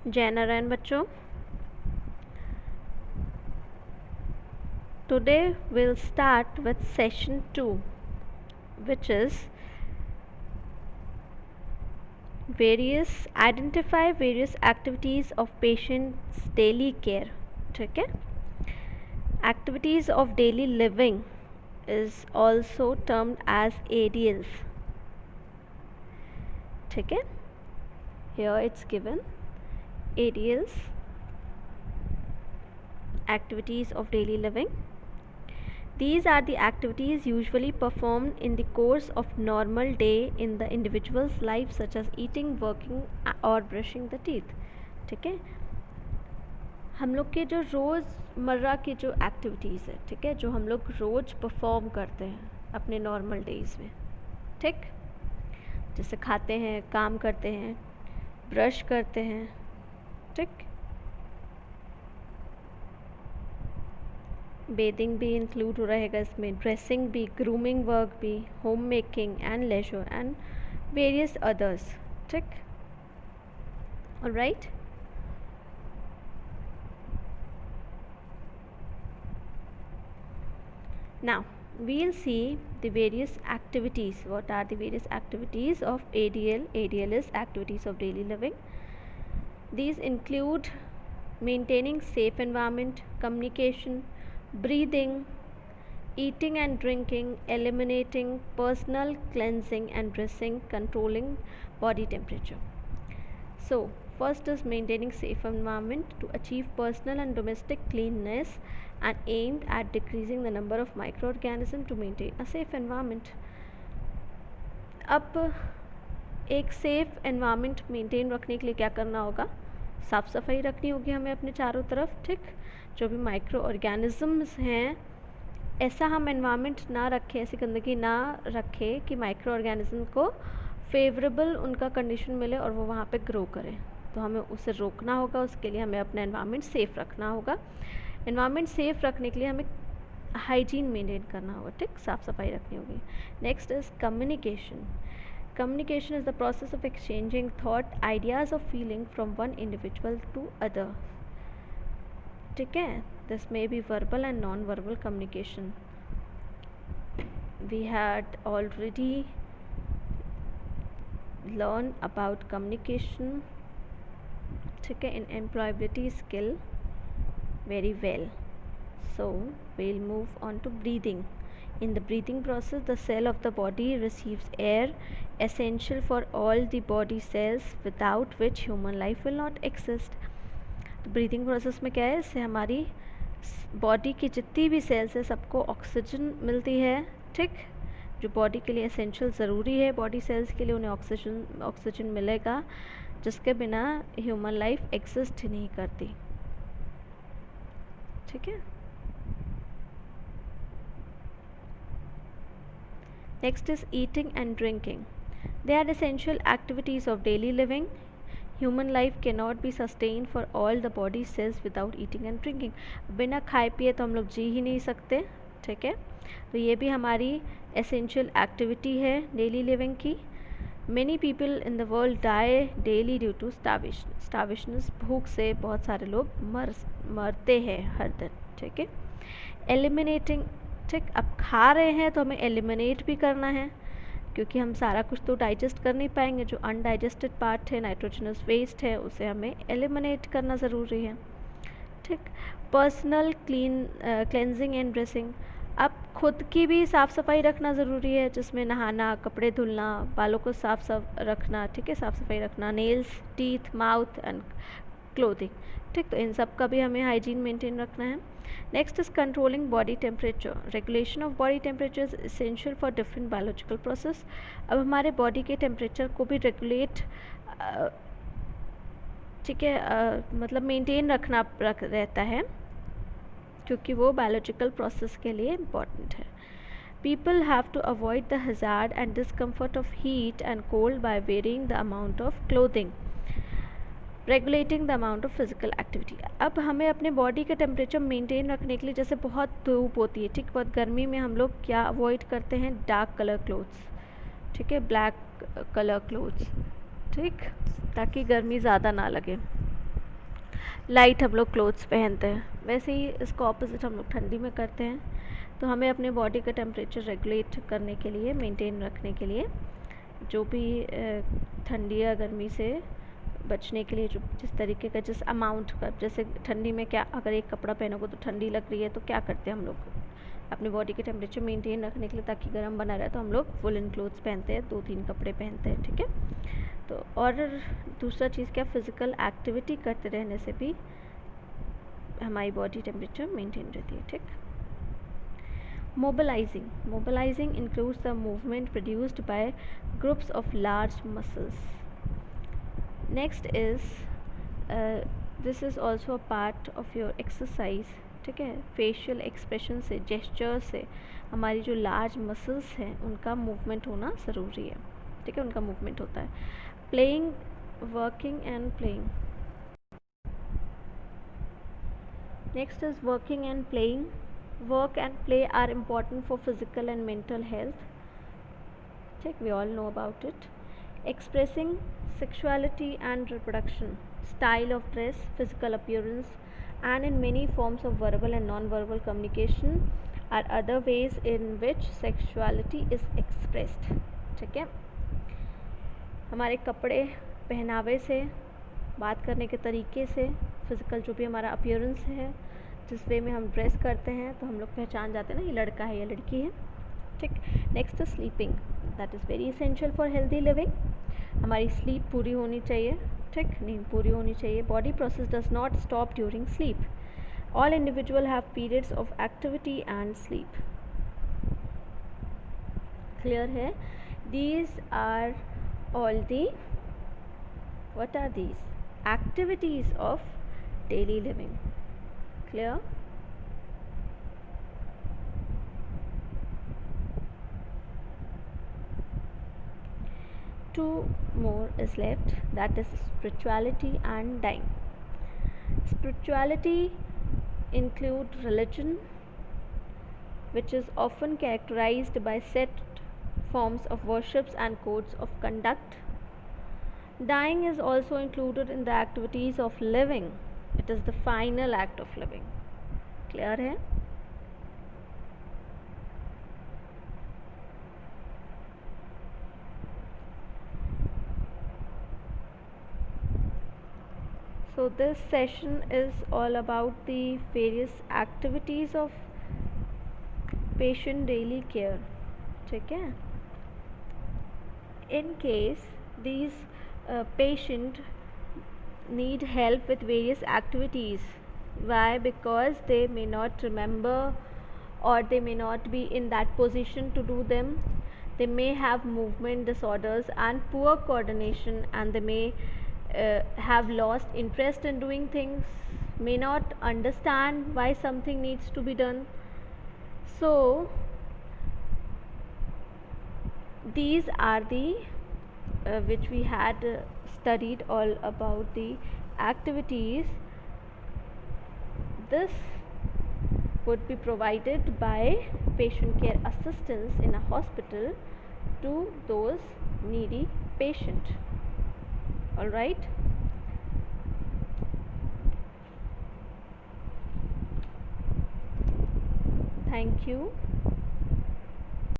जय नारायण बच्चों, today we'll start with session 2, which is identify various activities of patient's daily care. ठीक है, activities of daily living is also termed as ADLs. ठीक है, here it's given ADLs, activities of daily living. These are the activities usually performed in the course of normal day in the individual's life, such as eating, working or brushing the teeth. ठीक है, हम लोग के जो रोज़मर्रा की जो activities है, ठीक है, जो हम लोग रोज़ परफॉर्म करते हैं अपने नॉर्मल डेज़ में, ठीक, जैसे खाते हैं, काम करते हैं, ब्रश करते हैं, ठीक, बेदिंग भी इंक्लूड हो रहेगा इसमें, ड्रेसिंग भी, ग्रूमिंग वर्क भी, home making and leisure and various others. ठीक, alright. Now we'll see the various activities. What are the various activities of ADL? ADL is activities of daily living. These include maintaining safe environment, communication, breathing, eating and drinking, eliminating, personal cleansing and dressing, controlling body temperature. So first is maintaining safe environment to achieve personal and domestic cleanliness and aimed at decreasing the number of microorganisms to maintain a safe environment. अब एक safe environment maintain रखने के लिए क्या करना होगा? साफ़ सफाई रखनी होगी हमें अपने चारों तरफ. ठीक, जो भी माइक्रो ऑर्गेनिजम्स हैं, ऐसा हम एनवायरनमेंट ना रखें, ऐसी गंदगी ना रखें कि माइक्रो ऑर्गेनिज्म को फेवरेबल उनका कंडीशन मिले और वो वहाँ पे ग्रो करें. तो हमें उसे रोकना होगा, उसके लिए हमें अपना एनवायरनमेंट सेफ़ रखना होगा. एनवायरनमेंट सेफ़ रखने के लिए हमें हाइजीन मेंटेन करना होगा. ठीक, साफ़ सफाई रखनी होगी. Next is communication. Communication is the process of exchanging thought, ideas or feeling from one individual to other. ठीक है, this may be verbal and non-verbal communication. We had already learned about communication, ठीक है, in employability skill very well. So we'll move on to breathing. In the breathing process, the cell of the body receives air, essential for all the body cells, without which human life will not exist. तो breathing process में क्या है, इससे हमारी body की जितनी भी sales है सबको ऑक्सीजन मिलती है. ठीक, जो बॉडी के लिए एसेंशियल ज़रूरी है, बॉडी सेल्स के लिए उन्हें ऑक्सीजन मिलेगा, जिसके बिना ह्यूमन लाइफ एग्जिस्ट ही नहीं करती. ठीक है. Next is eating and drinking. They are essential activities of daily living. Human life cannot be sustained for all the body cells without eating and drinking. बिना खाए पिए तो हम लोग जी ही नहीं सकते. ठीक है, तो ये भी हमारी essential activity है daily living की. Many people in the world die daily due to starvation. Starvation is भूख से बहुत सारे लोग मरते हैं हर दिन. ठीक है. Eliminating. ठीक, अब खा रहे हैं तो हमें एलिमिनेट भी करना है, क्योंकि हम सारा कुछ तो डाइजेस्ट कर नहीं पाएंगे. जो अनडाइजेस्टेड पार्ट है, नाइट्रोजनस वेस्ट है, उसे हमें एलिमिनेट करना ज़रूरी है. ठीक, पर्सनल क्लेंजिंग एंड ड्रेसिंग. अब खुद की भी साफ़ सफाई रखना ज़रूरी है, जिसमें नहाना, कपड़े धुलना, बालों को साफ रखना. ठीक है, साफ़ सफाई रखना, nails, teeth, mouth and clothing. ठीक, तो इन सब का भी हमें हाइजीन मेंटेन रखना है. Next is controlling body temperature. Regulation of body temperature is essential for different biological process. अब हमारे बॉडी के टेम्परेचर को भी रेगुलेट, ठीक है, मतलब मेंटेन रखना रहता है, क्योंकि वो बायोलॉजिकल प्रोसेस के लिए इम्पॉर्टेंट है. People have to avoid the hazard and discomfort of heat and cold by varying the amount of clothing. Regulating the amount of physical activity. अब हमें अपने बॉडी का टेम्परेचर मेंटेन रखने के लिए, जैसे बहुत धूप होती है, ठीक, बहुत गर्मी में हम लोग क्या अवॉइड करते हैं? Dark colour clothes. ठीक है, ब्लैक कलर क्लोथ्स. ठीक, ताकि गर्मी ज़्यादा ना लगे. लाइट हम लोग क्लोथ्स पहनते हैं, वैसे ही इसको ऑपोजिट हम लोग ठंडी में करते हैं। तो हमें अपने बॉडी का टेम्परेचर रेगुलेट करने के लिए, मेंटेन रखने के लिए, जो भी ठंडी या गर्मी से बचने के लिए जो जिस तरीके का, जिस अमाउंट का, जैसे ठंडी में क्या, अगर एक कपड़ा पहनोगे तो ठंडी लग रही है तो क्या करते हैं हम लोग अपने बॉडी के टेम्परेचर मेंटेन रखने के लिए, ताकि गर्म बना रहे, तो हम लोग वुलन क्लोथ्स पहनते हैं, 2-3 कपड़े पहनते हैं, ठीक है। तो और दूसरा चीज़ क्या, फिज़िकल एक्टिविटी करते रहने से भी हमारी बॉडी टेम्परेचर मेंटेन रहती है, ठीक। Mobilising includes the movement produced by groups of large muscles. Next is this is also a part of your exercise, ठीक है। फेशियल एक्सप्रेशन से, जेस्चर से हमारी जो लार्ज मसल्स हैं उनका मूवमेंट होना ज़रूरी है, ठीक है, उनका मूवमेंट होता है। Playing, working and playing. Next is working and playing. Work and play are important for physical and mental health. Check, we all know about it. Expressing sexuality and reproduction, style of dress, physical appearance, and in many forms of verbal and non-verbal communication are other ways in which sexuality is expressed. ठीक है, हमारे कपड़े पहनावे से, बात करने के तरीके से, फिज़िकल जो भी हमारा अपीयरेंस है, जिस वे में हम ड्रेस करते हैं, तो हम लोग पहचान जाते हैं ना ये लड़का है या लड़की है, ठीक। Next sleeping, that is very essential for healthy living. हमारी स्लीप पूरी होनी चाहिए, ठीक, नींद पूरी होनी चाहिए। Body process does not stop during sleep. All individual have periods of activity and sleep. Clear है? These are all the, what are these? Activities of daily living. Clear? Two more is left, that is spirituality and dying. Spirituality include religion, which is often characterized by set forms of worships and codes of conduct. Dying is also included in the activities of living. It is the final act of living. Clear है? So this session is all about the various activities of patient daily care. ठीक है? In case these patient need help with various activities. Why? Because they may not remember, or they may not be in that position to do them. They may have movement disorders and poor coordination, and they may have lost interest in doing things, may not understand why something needs to be done. So these are the which we had studied all about the activities. This would be provided by patient care assistants in a hospital to those needy patient. All right. Thank you.